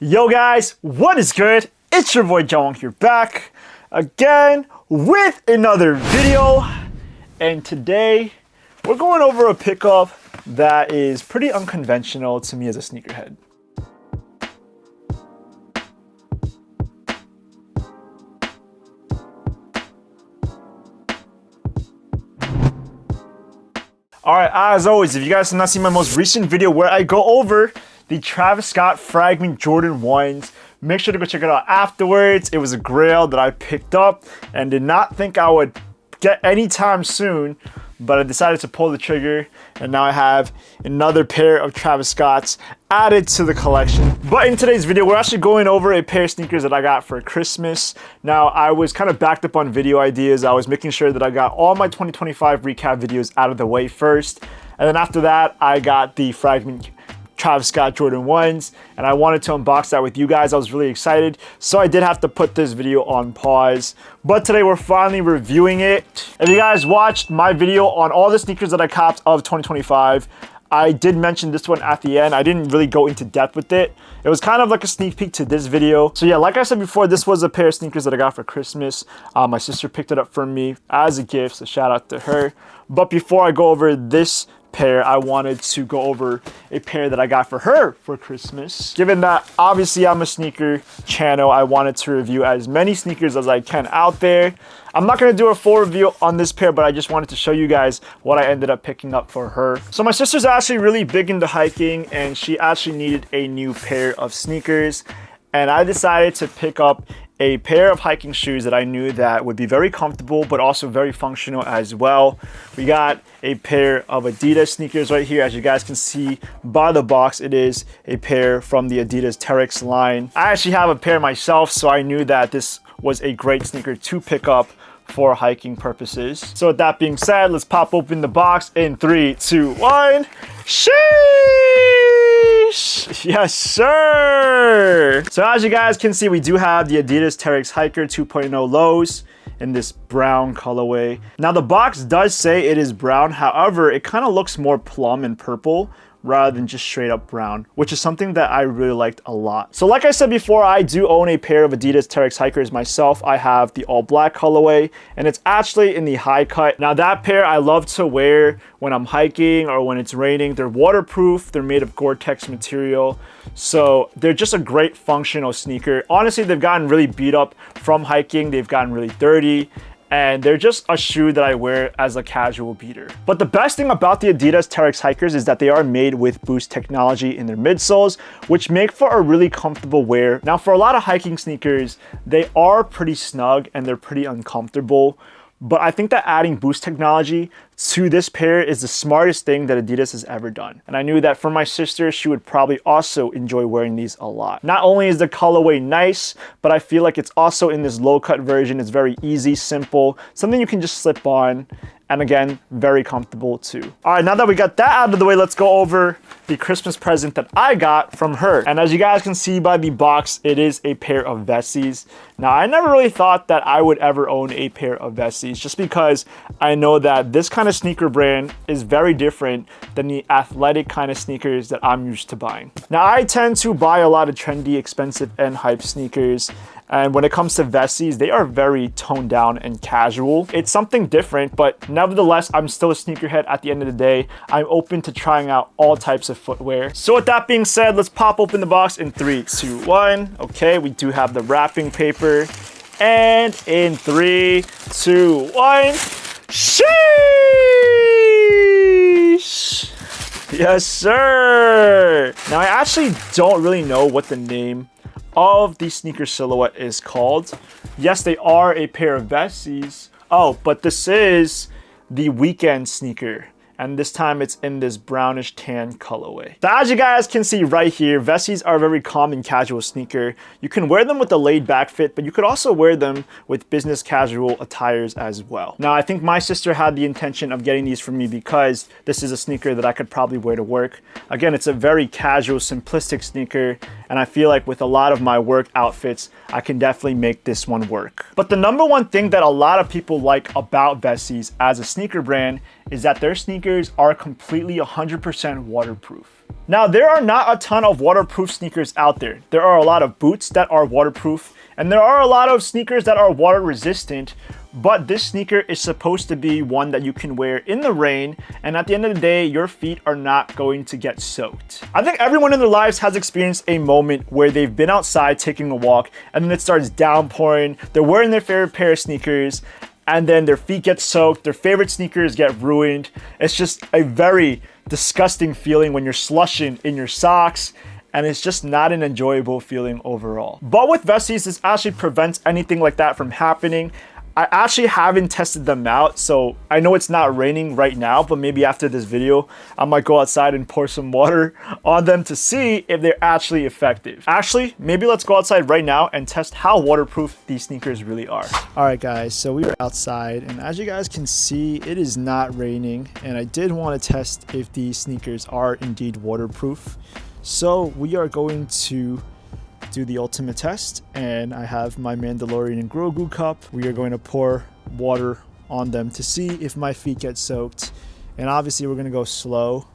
Yo guys, what is good? It's your boy Jong here, back again with another video. And today we're going over a pickup that is pretty unconventional to me as a sneakerhead. Alright, as always, if you guys have not seen my most recent video where I go over the Travis Scott Fragment Jordan 1s, make sure to go check it out afterwards. It was a grail that I picked up and did not think I would get anytime soon, but I decided to pull the trigger, and now I have another pair of Travis Scotts added to the collection. But in today's video, we're actually going over a pair of sneakers that I got for Christmas. Now, I was kind of backed up on video ideas. I was making sure that I got all my 2025 recap videos out of the way first. And then after that, I got the Fragment Travis Scott Jordan 1s, and I wanted to unbox that with you guys. I was really excited, so I did have to put this video on pause. But today we're finally reviewing it. If you guys watched my video on all the sneakers that I copped of 2025, I did mention this one at the end. I didn't really go into depth with it. It was kind of like a sneak peek to this video. So yeah, like I said before, this was a pair of sneakers that I got for Christmas. My sister picked it up for me as a gift, so shout out to her. But before I go over this pair, I wanted to go over a pair that I got for her for Christmas. Given that obviously I'm a sneaker channel, I wanted to review as many sneakers as I can out there. I'm not going to do a full review on this pair, but I just wanted to show you guys what I ended up picking up for her. So my sister's actually really big into hiking, and she actually needed a new pair of sneakers, and I decided to pick up a pair of hiking shoes that I knew that would be very comfortable but also very functional as well. We got a pair of Adidas sneakers right here. As you guys can see by the box, it is a pair from the Adidas Terex line. I actually have a pair myself, so I knew that this was a great sneaker to pick up for hiking purposes. So with that being said, let's pop open the box in 3, 2, 1. Sheesh! Yes, sir! So as you guys can see, we do have the Adidas Terex Hiker 2.0 lows in this brown colorway. Now the box does say it is brown, however, it kind of looks more plum and purple rather than just straight up brown, which is something that I really liked a lot. So like I said before, I do own a pair of Adidas Terex Hikers myself. I have the all black colorway, and it's actually in the high cut. Now that pair I love to wear when I'm hiking or when it's raining. They're waterproof, they're made of Gore-Tex material, so they're just a great functional sneaker. Honestly, they've gotten really beat up from hiking, they've gotten really dirty, and they're just a shoe that I wear as a casual beater. But the best thing about the Adidas Terex Hikers is that they are made with Boost technology in their midsoles, which make for a really comfortable wear. Now, for a lot of hiking sneakers, they are pretty snug and they're pretty uncomfortable. But I think that adding Boost technology to this pair is the smartest thing that Adidas has ever done. And I knew that for my sister, she would probably also enjoy wearing these a lot. Not only is the colorway nice, but I feel like it's also in this low cut version. It's very easy, simple, something you can just slip on. And again, very comfortable too. All right, now that we got that out of the way, let's go over the Christmas present that I got from her. And as you guys can see by the box, it is a pair of Vessis. Now, I never really thought that I would ever own a pair of Vessis, just because I know that this kind of sneaker brand is very different than the athletic kind of sneakers that I'm used to buying. Now, I tend to buy a lot of trendy, expensive, and hype sneakers. And when it comes to Vessis, they are very toned down and casual. It's something different, but nevertheless, I'm still a sneakerhead at the end of the day. I'm open to trying out all types of footwear. So with that being said, let's pop open the box in 3, 2, 1. Okay, we do have the wrapping paper. And in 3, 2, 1. Sheesh! Yes, sir! Now, I actually don't really know what the name of the sneaker silhouette is called. Yes, they are a pair of Vessis. Oh, but this is the Weekend Sneaker, and this time it's in this brownish tan colorway. So as you guys can see right here, Vessis are a very common casual sneaker. You can wear them with a laid back fit, but you could also wear them with business casual attires as well. Now, I think my sister had the intention of getting these for me because this is a sneaker that I could probably wear to work. Again, it's a very casual, simplistic sneaker, and I feel like with a lot of my work outfits, I can definitely make this one work. But the number one thing that a lot of people like about Vessis as a sneaker brand is that their sneakers are completely 100% waterproof. Now, there are not a ton of waterproof sneakers out there. There are a lot of boots that are waterproof, and there are a lot of sneakers that are water resistant, but this sneaker is supposed to be one that you can wear in the rain, and at the end of the day, your feet are not going to get soaked. I think everyone in their lives has experienced a moment where they've been outside taking a walk, and then it starts downpouring, they're wearing their favorite pair of sneakers, and then their feet get soaked, their favorite sneakers get ruined. It's just a very disgusting feeling when you're slushing in your socks, and it's just not an enjoyable feeling overall. But with Vessis, this actually prevents anything like that from happening. I actually haven't tested them out, so I know it's not raining right now, but maybe after this video, I might go outside and pour some water on them to see if they're actually effective. Actually, maybe let's go outside right now and test how waterproof these sneakers really are. All right, guys, so we are outside, and as you guys can see, it is not raining, and I did want to test if these sneakers are indeed waterproof. So we are going to do the ultimate test, and I have my Mandalorian and Grogu cup. We are going to pour water on them to see if my feet get soaked, and obviously we're going to go slow,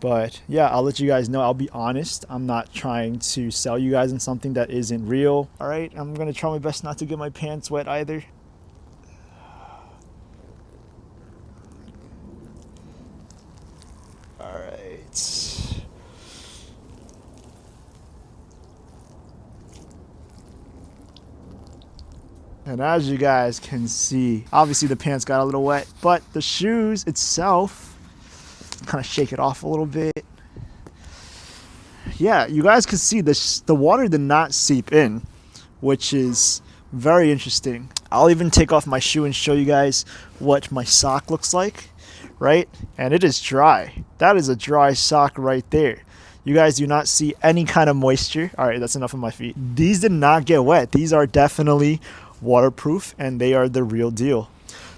but yeah, I'll let you guys know. I'll be honest, I'm not trying to sell you guys on something that isn't real. All right, I'm going to try my best not to get my pants wet either. All right. And as you guys can see, obviously the pants got a little wet, but the shoes itself, kind of shake it off a little bit. Yeah, you guys can see the water did not seep in, which is very interesting. I'll even take off my shoe and show you guys what my sock looks like, right? And it is dry. That is a dry sock right there. You guys do not see any kind of moisture. All right, that's enough of my feet. These did not get wet. These are definitely waterproof, and they are the real deal.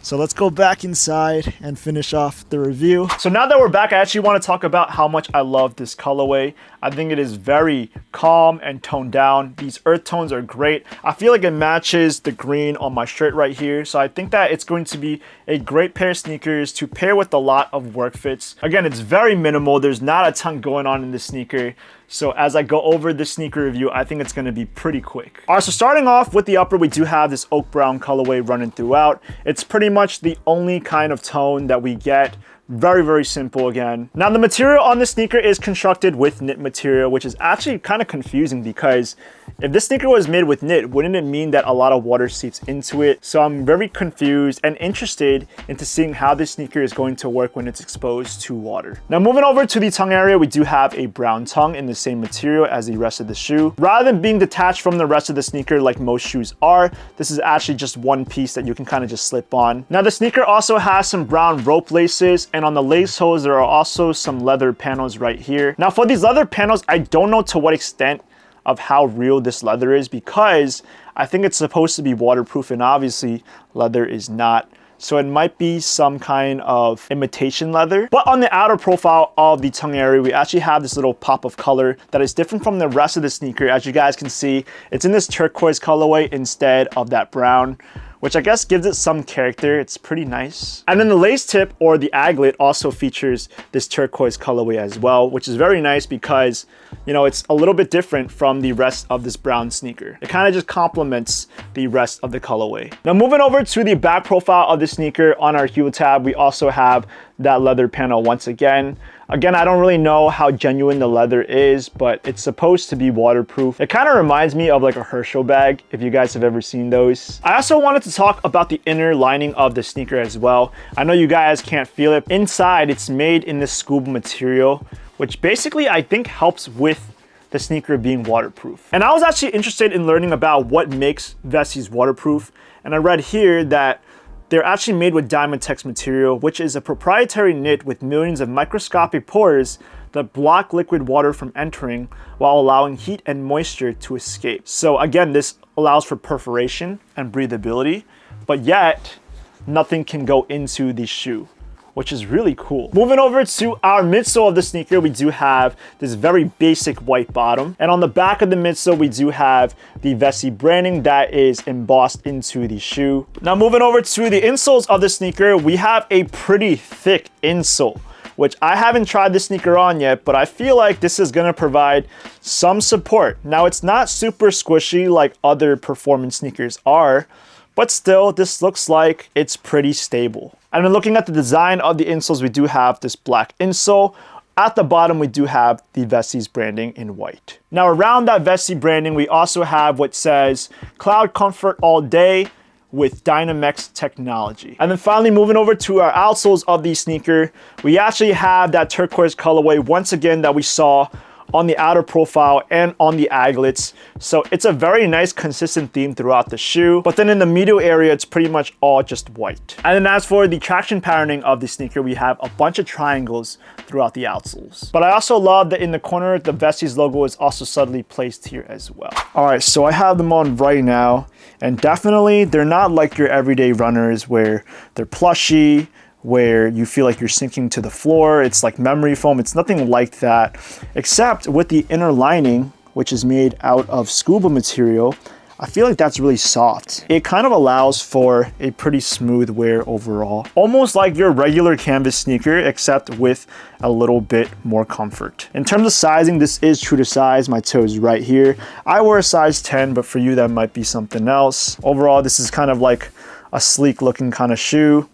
So let's go back inside and finish off the review. So now that we're back, I actually want to talk about how much I love this colorway. I think it is very calm and toned down. These earth tones are great. I feel like it matches the green on my shirt right here. So I think that it's going to be a great pair of sneakers to pair with a lot of work fits. Again, it's very minimal. There's not a ton going on in this sneaker. So as I go over this sneaker review, I think it's going to be pretty quick. All right, so starting off with the upper, we do have this oak brown colorway running throughout. It's pretty much the only kind of tone that we get. Very, very simple again. Now, the material on this sneaker is constructed with knit material, which is actually kind of confusing because if this sneaker was made with knit, wouldn't it mean that a lot of water seeps into it? So I'm very confused and interested into seeing how this sneaker is going to work when it's exposed to water. Now, moving over to the tongue area, we do have a brown tongue in the same material as the rest of the shoe. Rather than being detached from the rest of the sneaker like most shoes are, this is actually just one piece that you can kind of just slip on. Now, the sneaker also has some brown rope laces, and on the lace holes, there are also some leather panels right here. Now, for these leather panels, I don't know to what extent of how real this leather is because I think it's supposed to be waterproof, and obviously leather is not. So it might be some kind of imitation leather. But on the outer profile of the tongue area, we actually have this little pop of color that is different from the rest of the sneaker. As you guys can see, it's in this turquoise colorway instead of that brown, which I guess gives it some character. It's pretty nice. And then the lace tip or the aglet also features this turquoise colorway as well, which is very nice because, you know, it's a little bit different from the rest of this brown sneaker. It kind of just complements the rest of the colorway. Now, moving over to the back profile of the sneaker, on our heel tab, we also have that leather panel once again. Again, I don't really know how genuine the leather is, but it's supposed to be waterproof. It kind of reminds me of like a Herschel bag, if you guys have ever seen those. I also wanted to talk about the inner lining of the sneaker as well. I know you guys can't feel it. Inside, it's made in this scuba material, which basically I think helps with the sneaker being waterproof. And I was actually interested in learning about what makes Vessis waterproof. And I read here that they're actually made with Diamond Tex material, which is a proprietary knit with millions of microscopic pores that block liquid water from entering while allowing heat and moisture to escape. So again, this allows for perforation and breathability, but yet nothing can go into the shoe, which is really cool. Moving over to our midsole of the sneaker, we do have this very basic white bottom. And on the back of the midsole, we do have the Vessi branding that is embossed into the shoe. Now moving over to the insoles of the sneaker, we have a pretty thick insole, which I haven't tried this sneaker on yet, but I feel like this is gonna provide some support. Now it's not super squishy like other performance sneakers are, but still this looks like it's pretty stable. And then looking at the design of the insoles, we do have this black insole. At the bottom, we do have the Vessi's branding in white. Now around that Vessi branding, we also have what says Cloud Comfort All Day with Dynamex technology. And then finally moving over to our outsoles of the sneaker, we actually have that turquoise colorway once again that we saw on the outer profile and on the aglets. So it's a very nice consistent theme throughout the shoe. But then in the middle area, it's pretty much all just white. And then as for the traction patterning of the sneaker, we have a bunch of triangles throughout the outsoles. But I also love that in the corner, the Vessi's logo is also subtly placed here as well. All right, so I have them on right now. And definitely, they're not like your everyday runners where they're plushy, where you feel like you're sinking to the floor. It's like memory foam. It's nothing like that, except with the inner lining, which is made out of scuba material. I feel like that's really soft. It kind of allows for a pretty smooth wear overall. Almost like your regular canvas sneaker, except with a little bit more comfort. In terms of sizing, this is true to size. My toe is right here. I wear a size 10, but for you, that might be something else. Overall, this is kind of like a sleek looking kind of shoe.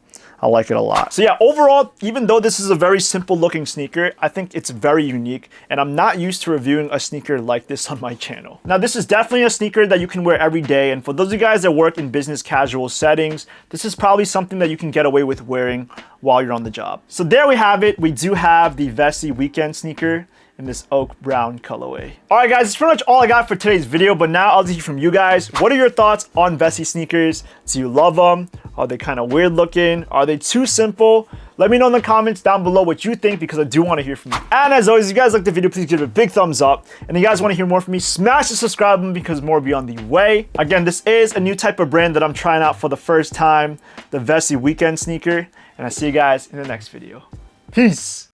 I like it a lot. So yeah, overall, even though this is a very simple looking sneaker, I think it's very unique, and I'm not used to reviewing a sneaker like this on my channel. Now, this is definitely a sneaker that you can wear every day, and for those of you guys that work in business casual settings, this is probably something that you can get away with wearing while you're on the job. So there we have it. We do have the Vessi Weekend sneaker in this oak brown colorway. All right, guys, that's pretty much all I got for today's video, but now I'll hear from you guys. What are your thoughts on Vessi sneakers? Do you love them? Are they kind of weird looking? Are they too simple? Let me know in the comments down below what you think, because I do want to hear from you. And as always, if you guys like the video, please give it a big thumbs up. And if you guys want to hear more from me, smash the subscribe button, because more will be on the way. Again, this is a new type of brand that I'm trying out for the first time, the Vessi Weekend sneaker. And I'll see you guys in the next video. Peace.